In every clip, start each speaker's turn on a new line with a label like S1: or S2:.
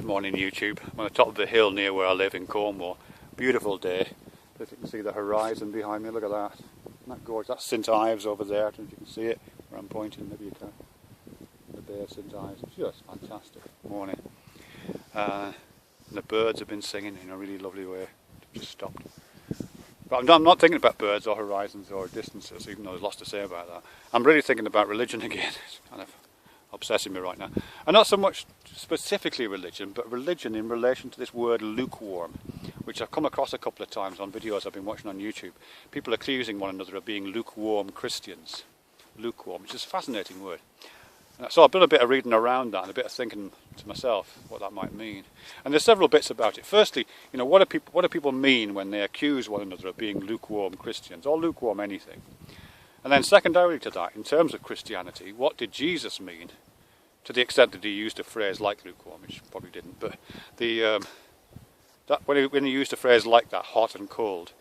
S1: morning, YouTube. I'm on the top of the hill near where I live in Cornwall. Beautiful day. If you can see the horizon behind me, look at that. Isn't that gorgeous? That's St Ives over there. I don't know if you can see it where I'm pointing. Maybe you can. The Bay of St Ives. It's just fantastic morning. And the birds have been singing in a really lovely way. They've just stopped. But I'm not thinking about birds or horizons or distances, even though there's lots to say about that. I'm really thinking about religion again. It's kind of obsessing me right now. And not so much specifically religion, but religion in relation to this word lukewarm, which I've come across a couple of times on videos I've been watching on YouTube. People accusing one another of being lukewarm Christians. Lukewarm, which is a fascinating word. So I've done a bit of reading around that and a bit of thinking to myself what that might mean. And there's several bits about it. Firstly, what do people mean when they accuse one another of being lukewarm Christians or lukewarm anything? And then secondarily to that, in terms of Christianity, what did Jesus mean? To the extent that he used a phrase like lukewarm, which he probably didn't, but when he used a phrase like that, hot and cold,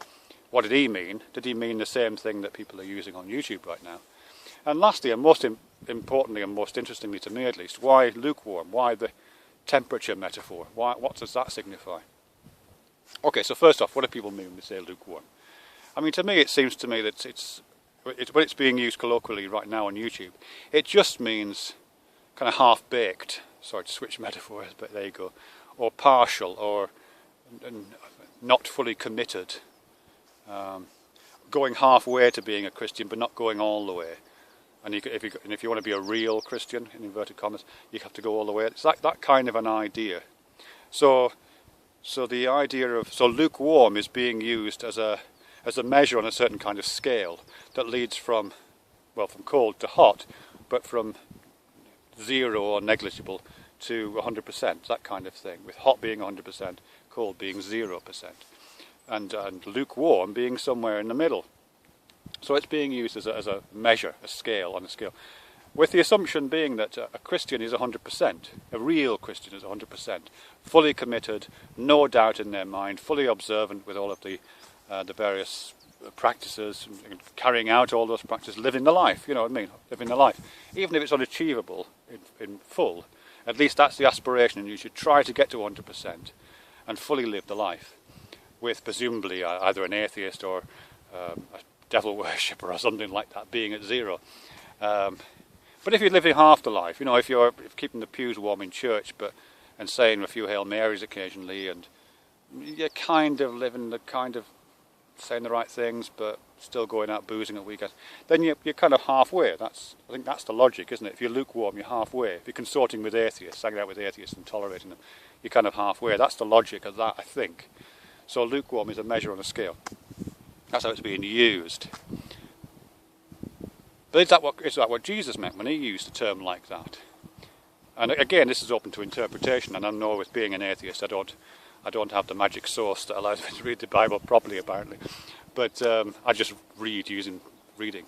S1: what did he mean? Did he mean the same thing that people are using on YouTube right now? And lastly, and most importantly and most interestingly to me at least, why lukewarm? Why the temperature metaphor? What does that signify? Okay, so first off, what do people mean when they say lukewarm? I mean, to me, it seems to me that when it's being used colloquially right now on YouTube, it just means kind of half-baked. Sorry to switch metaphors, but there you go. Or partial, or not fully committed. Going halfway to being a Christian, but not going all the way. And if you want to be a real Christian, in inverted commas, you have to go all the way. It's like that kind of an idea. So the idea of lukewarm is being used as a measure on a certain kind of scale that leads from cold to hot, but from 0 or negligible to 100%, that kind of thing, with hot being 100%, cold being 0%, and lukewarm being somewhere in the middle. So it's being used as a measure, a scale, on a scale, with the assumption being that a Christian is 100%, a real Christian is 100%, fully committed, no doubt in their mind, fully observant with all of the various practices, and carrying out all those practices, living the life, you know what I mean, living the life. Even if it's unachievable in full, at least that's the aspiration, and you should try to get to 100% and fully live the life, with presumably either an atheist or a devil worshipper or something like that being at 0. But if you're living half the life, if you're keeping the pews warm in church and saying a few Hail Marys occasionally, and you're kind of living saying the right things, but still going out boozing at weekends, then you're kind of halfway. I think that's the logic, isn't it? If you're lukewarm, you're halfway. If you're consorting with atheists, hanging out with atheists and tolerating them, you're kind of halfway. That's the logic of that, I think. So lukewarm is a measure on a scale. That's how it's being used. But is that what Jesus meant when he used a term like that? And again, this is open to interpretation, and I know with being an atheist, I don't have the magic sauce that allows me to read the Bible properly, apparently. But I just read using reading.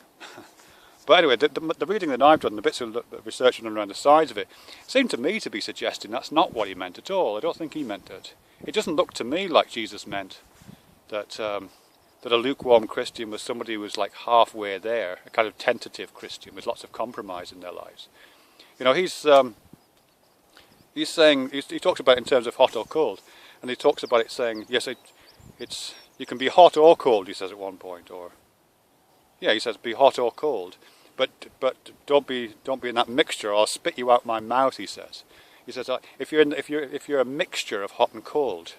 S1: But anyway, the reading that I've done, the bits of research around the sides of it, seemed to me to be suggesting that's not what he meant at all. I don't think he meant it. It doesn't look to me like Jesus meant that a lukewarm Christian was somebody who was like halfway there, a kind of tentative Christian with lots of compromise in their lives. He's saying, he talks about it in terms of hot or cold, and he talks about it saying, yes, you can be hot or cold, he says at one point, he says be hot or cold, but don't be in that mixture, or I'll spit you out my mouth, he says. He says if you're a mixture of hot and cold,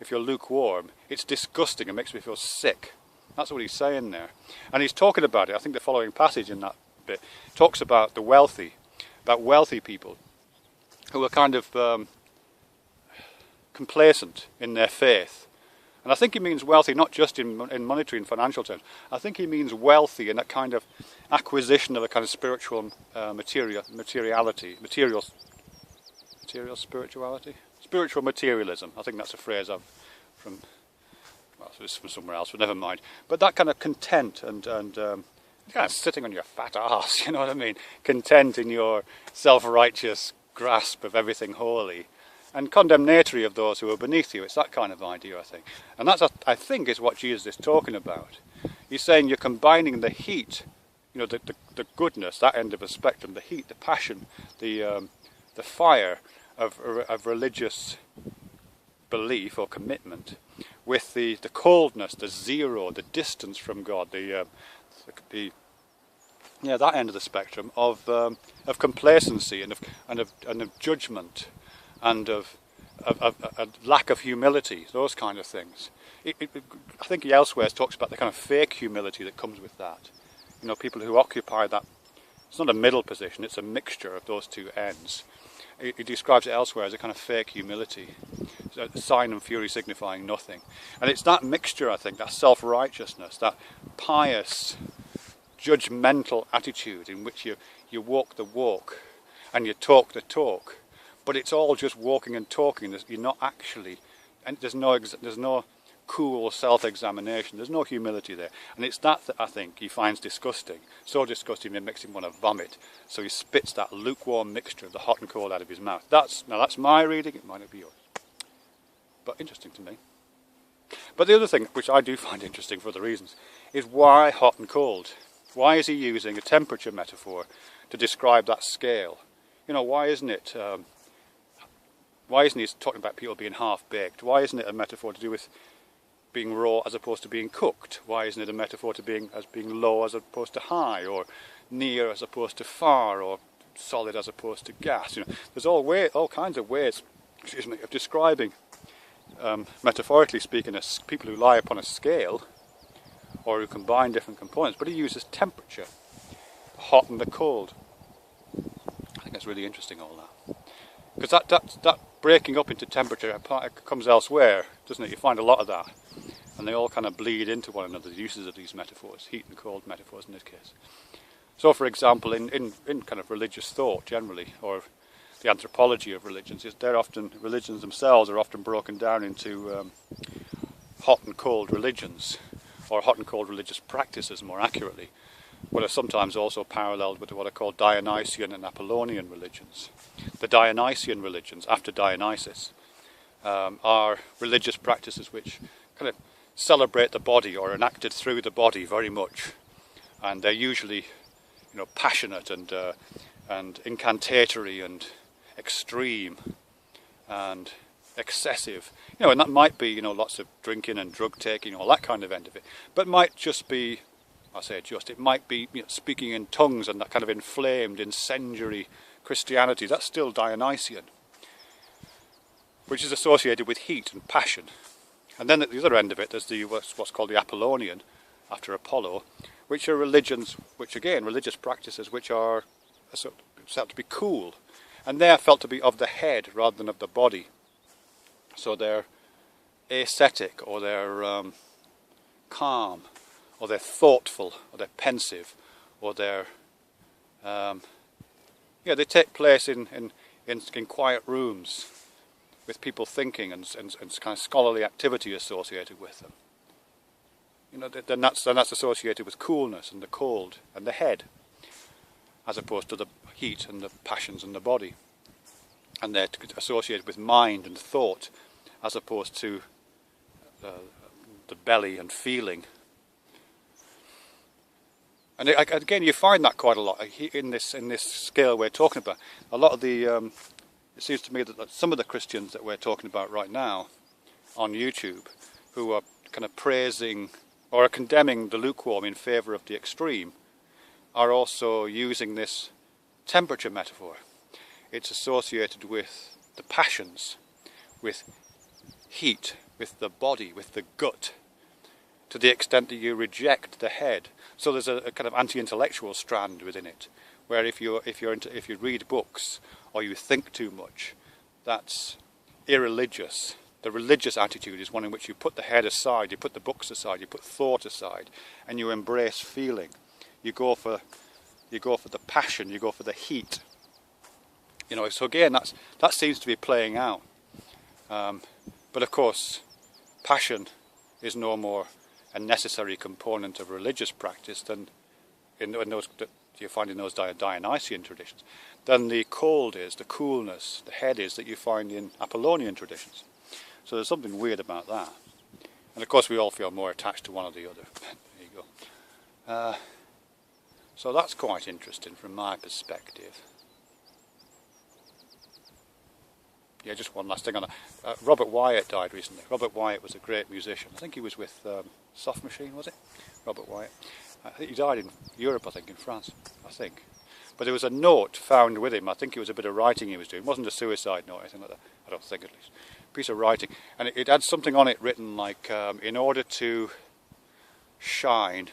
S1: if you're lukewarm, it's disgusting, it makes me feel sick. That's what he's saying there. And he's talking about it, I think the following passage in that bit talks about wealthy people who are kind of complacent in their faith. And I think he means wealthy not just in monetary and financial terms. I think he means wealthy in that kind of acquisition of a kind of spiritual spiritual materialism. I think that's a phrase from somewhere else, but never mind. But that kind of content and kind of sitting on your fat ass, you know what I mean? Content in your self-righteous grasp of everything holy, and condemnatory of those who are beneath you. It's that kind of idea, I think. And that's, I think, is what Jesus is talking about. He's saying you're combining the heat, the goodness, that end of the spectrum, the heat, the passion, the fire, of religious belief or commitment with the coldness, the zero, the distance from God, that end of the spectrum of complacency and of judgment and of lack of humility, those kind of things. I think he elsewhere talks about the kind of fake humility that comes with that. You know, people who occupy that. It's not a middle position; it's a mixture of those two ends. He describes it elsewhere as a kind of fake humility, a sign and fury signifying nothing. And it's that mixture, I think, that self-righteousness, that pious, judgmental attitude in which you walk the walk and you talk the talk, but it's all just walking and talking. You're not actually, and there's no cool self-examination. There's no humility there, and it's that I think he finds disgusting. So disgusting it makes him want to vomit. So he spits that lukewarm mixture of the hot and cold out of his mouth. That's my reading. It might not be yours, but interesting to me. But the other thing, which I do find interesting for other reasons, is why hot and cold? Why is he using a temperature metaphor to describe that scale? You know, why isn't it? Why isn't he talking about people being half-baked? Why isn't it a metaphor to do with being raw as opposed to being cooked? Why isn't it a metaphor to being low as opposed to high, or near as opposed to far, or solid as opposed to gas? You know, there's all kinds of ways, of describing, metaphorically speaking, as people who lie upon a scale or who combine different components. But he uses temperature, the hot and the cold. I think that's really interesting, all that, because that breaking up into temperature comes elsewhere, doesn't it? You find a lot of that. And they all kind of bleed into one another, the uses of these metaphors, heat and cold metaphors in this case. So, for example, in kind of religious thought generally, or the anthropology of religions, religions themselves are often broken down into hot and cold religions, or hot and cold religious practices more accurately, what are sometimes also paralleled with what are called Dionysian and Apollonian religions. The Dionysian religions, after Dionysus, are religious practices which kind of celebrate the body or enacted through the body very much, and they're usually, you know, passionate and incantatory and extreme and excessive, you know, and that might be, you know, lots of drinking and drug taking, all that kind of end of it, but might just be, it might be, you know, speaking in tongues and that kind of inflamed, incendiary Christianity. That's still Dionysian, which is associated with heat and passion. And then at the other end of it, there's what's called the Apollonian, after Apollo, which are religions, religious practices which are felt to be cool, and they're felt to be of the head rather than of the body. So they're ascetic, or they're calm, or they're thoughtful, or they're pensive, or they're they take place in quiet rooms, with people thinking and kind of scholarly activity associated with them. You know, then that's associated with coolness and the cold and the head, as opposed to the heat and the passions and the body. And they're associated with mind and thought, as opposed to the belly and feeling. And again, you find that quite a lot in this scale we're talking about. A lot of the it seems to me that some of the Christians that we're talking about right now on YouTube, who are kind of praising or are condemning the lukewarm in favour of the extreme, are also using this temperature metaphor. It's associated with the passions, with heat, with the body, with the gut, to the extent that you reject the head. So there's a kind of anti-intellectual strand within it, where if you read books or you think too much, that's irreligious. The religious attitude is one in which you put the head aside, you put the books aside, you put thought aside, and you embrace feeling. You go for the passion, you go for the heat. You know, so again, that seems to be playing out. But of course, passion is no more a necessary component of religious practice than in those that you find in those Dionysian traditions. Than the cold is, the coolness, the head is that you find in Apollonian traditions. So there's something weird about that. And of course we all feel more attached to one or the other. There you go. So that's quite interesting from my perspective. yeah, just one last thing on that. Robert Wyatt died recently. Robert Wyatt was a great musician. I think he was with Soft Machine, was it? Robert Wyatt. I think he died in Europe, I think, in France, I think. But there was a note found with him. I think it was a bit of writing he was doing. It wasn't a suicide note or anything like that. I don't think, at least. A piece of writing. And it had something on it written like, in order to shine,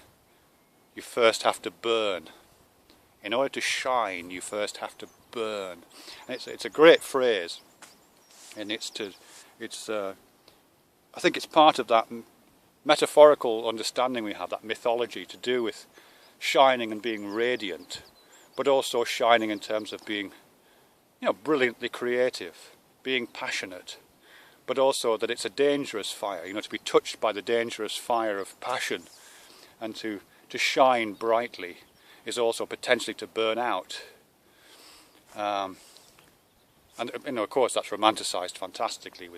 S1: you first have to burn. In order to shine, you first have to burn. And it's a great phrase. And I think it's part of that metaphorical understanding we have, that mythology to do with shining and being radiant, but also shining in terms of being, brilliantly creative, being passionate, but also that it's a dangerous fire, to be touched by the dangerous fire of passion, and to shine brightly is also potentially to burn out. And of course that's romanticised fantastically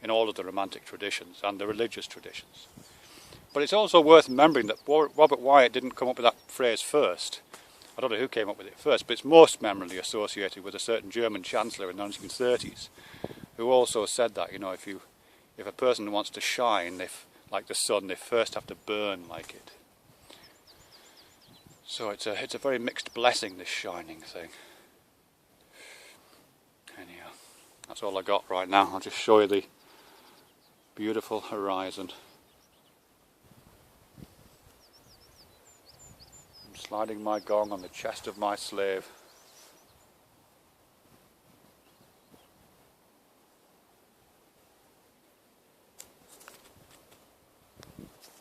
S1: in all of the romantic traditions and the religious traditions. But it's also worth remembering that Robert Wyatt didn't come up with that phrase first. I don't know who came up with it first, but it's most memorably associated with a certain German chancellor in the 1930s, who also said that, if a person wants to shine, like the sun, they first have to burn like it. So it's a very mixed blessing, this shining thing. Anyhow, that's all I got right now. I'll just show you the beautiful horizon. I'm sliding my gong on the chest of my slave.